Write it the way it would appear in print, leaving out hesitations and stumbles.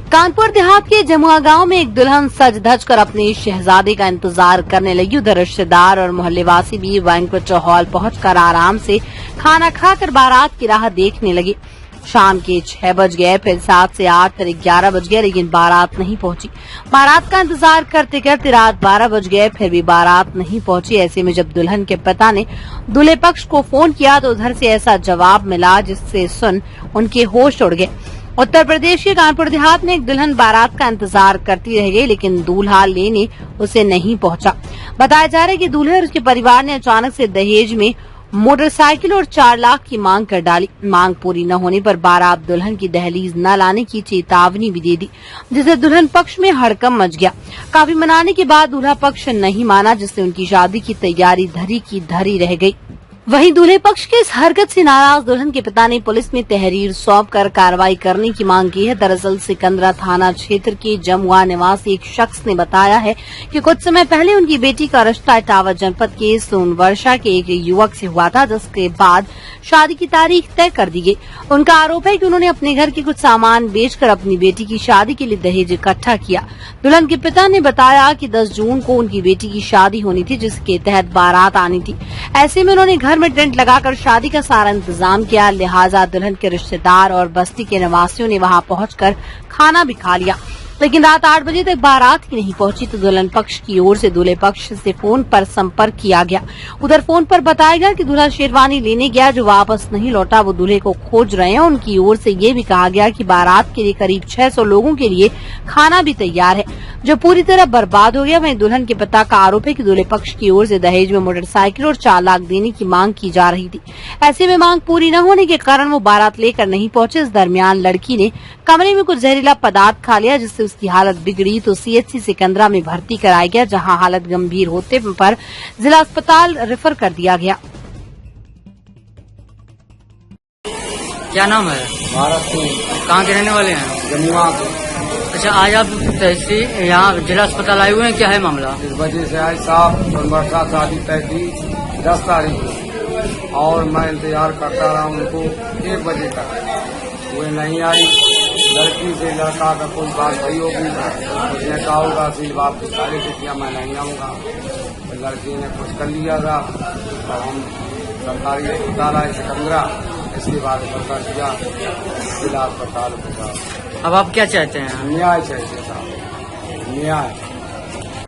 कानपुर देहात के जमुआ गांव में एक दुल्हन सज धज कर अपने शहजादे का इंतजार करने लगी। उधर रिश्तेदार और मोहल्लेवासी भी बैंक्वेट हॉल पहुंचकर आराम से खाना खाकर बारात की राह देखने लगे। शाम के 6 बज गए, फिर 7 से 8, फिर 11 बज गए, लेकिन बारात नहीं पहुंची। बारात का इंतजार करते करते रात 12 बज गए, फिर भी बारात नहीं पहुंची। ऐसे में जब दुल्हन के पिता ने दूल्हे पक्ष को फोन किया तो उधर से ऐसा जवाब मिला जिससे सुन उनके होश उड़ गए। उत्तर प्रदेश के कानपुर देहात में एक दुल्हन बारात का इंतजार करती रह गई, लेकिन दूल्हा लेने उसे नहीं पहुंचा। बताया जा रहा है कि दूल्हे और उसके परिवार ने अचानक से दहेज में मोटरसाइकिल और 4 लाख की मांग कर डाली। मांग पूरी न होने पर बारात दुल्हन की दहलीज न लाने की चेतावनी भी दे दी, जिससे दुल्हन पक्ष में हड़कंप मच गया। काफी मनाने के बाद दूल्हा पक्ष नहीं माना, जिससे उनकी शादी की तैयारी धरी की धरी रह गई। वहीं दूल्हे पक्ष के इस हरकत से नाराज दुल्हन के पिता ने पुलिस में तहरीर सौंपकर कार्रवाई करने की मांग की है। दरअसल सिकंदरा थाना क्षेत्र के जमुआ निवासी एक शख्स ने बताया है कि कुछ समय पहले उनकी बेटी का रिश्ता इटावा जनपद के सोनवर्षा के एक युवक से हुआ था, जिसके बाद शादी की तारीख तय कर दी गई। उनका आरोप है कि उन्होंने अपने घर के कुछ सामान बेचकर अपनी बेटी की शादी के लिए दहेज इकट्ठा किया। दुल्हन के पिता ने बताया कि 10 जून को उनकी बेटी की शादी होनी थी, जिसके तहत बारात आनी थी। ऐसे में उन्होंने घर में टेंट लगाकर शादी का सारा इंतजाम किया। लिहाजा दुल्हन के रिश्तेदार और बस्ती के निवासियों ने वहां पहुंचकर खाना भी खा लिया, लेकिन रात 8 बजे तक बारात ही नहीं पहुंची। तो दुल्हन पक्ष की ओर से दूल्हे पक्ष से फोन पर संपर्क किया गया। उधर फोन पर बताया गया कि दूल्हा शेरवानी लेने गया, जो वापस नहीं लौटा। वो दूल्हे को खोज रहे हैं। उनकी ओर से ये भी कहा गया कि बारात के लिए करीब 600 लोगों के लिए खाना भी तैयार है, जो पूरी तरह बर्बाद हो गया। वहीं दुल्हन के पिता का आरोप है कि दूल्हे पक्ष की ओर से दहेज में मोटरसाइकिल और 4 लाख देने की मांग की जा रही थी। ऐसे में मांग पूरी न होने के कारण वो बारात लेकर नहीं पहुंचे। इस दरमियान लड़की ने कमरे में कुछ जहरीला पदार्थ खा लिया, जिससे उसकी हालत बिगड़ी तो सीएचसी सिकंदरा में भर्ती कराया गया, जहां हालत गंभीर होते पर जिला अस्पताल रेफर कर दिया गया। क्या नाम है? भारत सिंह। कहाँ के रहने वाले हैं? जमुआ। अच्छा, आज आप तहसील यहाँ जिला अस्पताल आए हुए हैं, क्या है मामला? इस वजह से आज साहब सोनवर्षा शादी तय थी 10 तारीख को, और मैं इंतजार करता रहा उनको 1 बजे तक। वे नहीं आई। लड़की से लड़का का कोई बात नहीं होगी, उसने कहा होगा फिर बाप की सारी से किया मैं नहीं आऊँगा। तो लड़की ने कुछ कर लिया था, तो हम सरकारी अस्पताल आए सिकंदरा। इसके बाद पता किया जिला अस्पताल पहुंचा। अब आप क्या चाहते हैं? न्याय चाहिए साहब, न्याय।